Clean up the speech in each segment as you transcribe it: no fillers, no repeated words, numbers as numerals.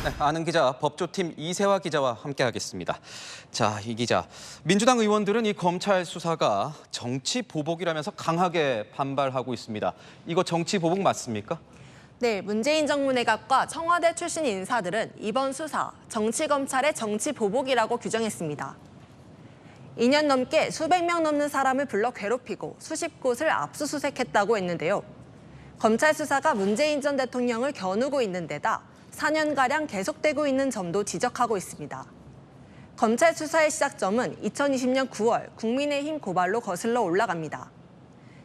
네, 아는 기자 법조팀 이세화 기자와 함께하겠습니다. 자, 이 기자, 민주당 의원들은 이 검찰 수사가 정치 보복이라면서 강하게 반발하고 있습니다. 이거 정치 보복 맞습니까? 네, 문재인 정부 내각과 청와대 출신 인사들은 이번 수사, 정치검찰의 정치 보복이라고 규정했습니다. 2년 넘게 수백 명 넘는 사람을 불러 괴롭히고 수십 곳을 압수수색했다고 했는데요. 검찰 수사가 문재인 전 대통령을 겨누고 있는 데다 4년가량 계속되고 있는 점도 지적하고 있습니다. 검찰 수사의 시작점은 2020년 9월 국민의힘 고발로 거슬러 올라갑니다.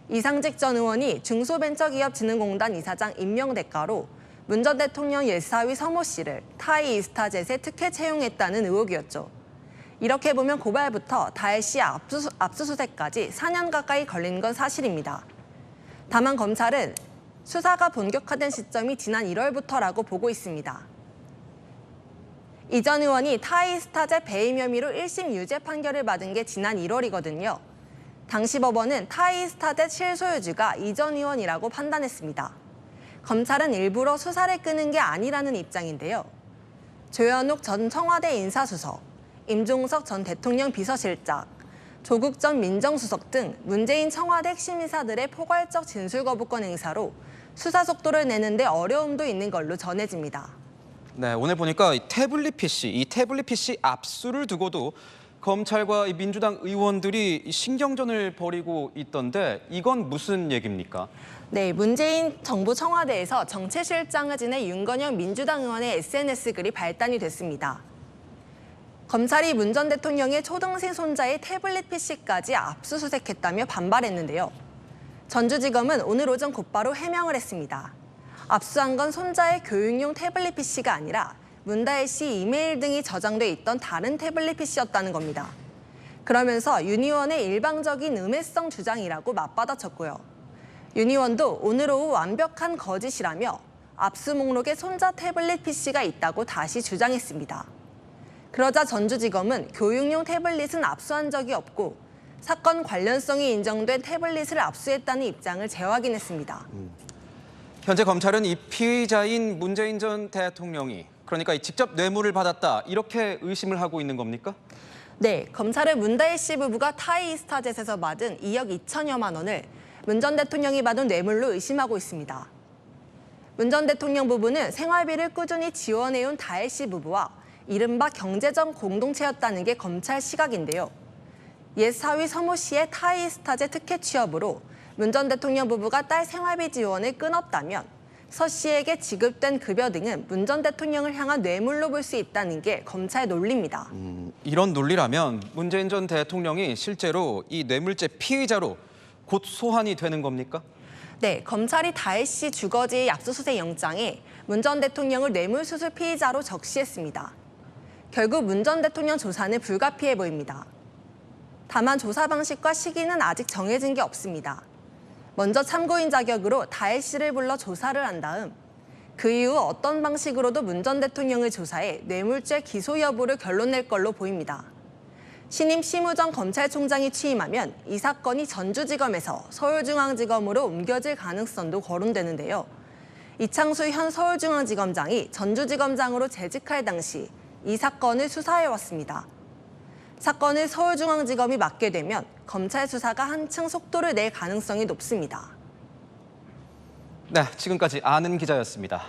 이상직 전 의원이 중소벤처기업진흥공단 이사장 임명 대가로 문 전 대통령 예사위 서모 씨를 타이이스타젯에 특혜 채용했다는 의혹이었죠. 이렇게 보면 고발부터 다혜 씨 압수수색까지 4년 가까이 걸린 건 사실입니다. 다만 검찰은 수사가 본격화된 시점이 지난 1월부터라고 보고 있습니다. 이 전 의원이 타이스타젯 배임 혐의로 1심 유죄 판결을 받은 게 지난 1월이거든요. 당시 법원은 타이스타젯 실소유주가 이 전 의원이라고 판단했습니다. 검찰은 일부러 수사를 끄는 게 아니라는 입장인데요. 조현욱 전 청와대 인사수석, 임종석 전 대통령 비서실장, 조국 전 민정수석 등 문재인 청와대 핵심 인사들의 포괄적 진술 거부권 행사로 수사 속도를 내는데 어려움도 있는 걸로 전해집니다. 네, 오늘 보니까 이 태블릿 PC 압수를 두고도 검찰과 이 민주당 의원들이 신경전을 벌이고 있던데 이건 무슨 얘기입니까? 네, 문재인 정부 청와대에서 정책실장을 지낸 윤건영 민주당 의원의 SNS 글이 발단이 됐습니다. 검찰이 문 전 대통령의 초등생 손자의 태블릿 PC까지 압수수색했다며 반발했는데요. 전주지검은 오늘 오전 곧바로 해명을 했습니다. 압수한 건 손자의 교육용 태블릿 PC가 아니라 문다혜 씨 이메일 등이 저장돼 있던 다른 태블릿 PC였다는 겁니다. 그러면서 윤 의원의 일방적인 음해성 주장이라고 맞받아쳤고요. 윤 의원도 오늘 오후 완벽한 거짓이라며 압수 목록에 손자 태블릿 PC가 있다고 다시 주장했습니다. 그러자 전주지검은 교육용 태블릿은 압수한 적이 없고 사건 관련성이 인정된 태블릿을 압수했다는 입장을 재확인했습니다. 현재 검찰은 이 피의자인 문재인 전 대통령이 그러니까 직접 뇌물을 받았다 이렇게 의심을 하고 있는 겁니까? 네, 검찰은 문다혜 씨 부부가 타이이스타젯에서 받은 2억 2천여만 원을 문 전 대통령이 받은 뇌물로 의심하고 있습니다. 문 전 대통령 부부는 생활비를 꾸준히 지원해온 다혜 씨 부부와 이른바 경제적 공동체였다는 게 검찰 시각인데요. 옛 사위 서모 씨의 타이이스타젯 특혜 취업으로 문 전 대통령 부부가 딸 생활비 지원을 끊었다면 서 씨에게 지급된 급여 등은 문 전 대통령을 향한 뇌물로 볼 수 있다는 게 검찰 논리입니다. 이런 논리라면 문재인 전 대통령이 실제로 이 뇌물죄 피의자로 곧 소환이 되는 겁니까? 네, 검찰이 다혜 씨 주거지 압수수색 영장에 문 전 대통령을 뇌물수수 피의자로 적시했습니다. 결국 문 전 대통령 조사는 불가피해 보입니다. 다만 조사 방식과 시기는 아직 정해진 게 없습니다. 먼저 참고인 자격으로 다혜 씨를 불러 조사를 한 다음 그 이후 어떤 방식으로도 문 전 대통령을 조사해 뇌물죄 기소 여부를 결론낼 걸로 보입니다. 신임 심우정 검찰총장이 취임하면 이 사건이 전주지검에서 서울중앙지검으로 옮겨질 가능성도 거론되는데요. 이창수 현 서울중앙지검장이 전주지검장으로 재직할 당시 이 사건을 수사해왔습니다. 사건을 서울중앙지검이 맡게 되면 검찰 수사가 한층 속도를 낼 가능성이 높습니다. 네, 지금까지 아는 기자였습니다.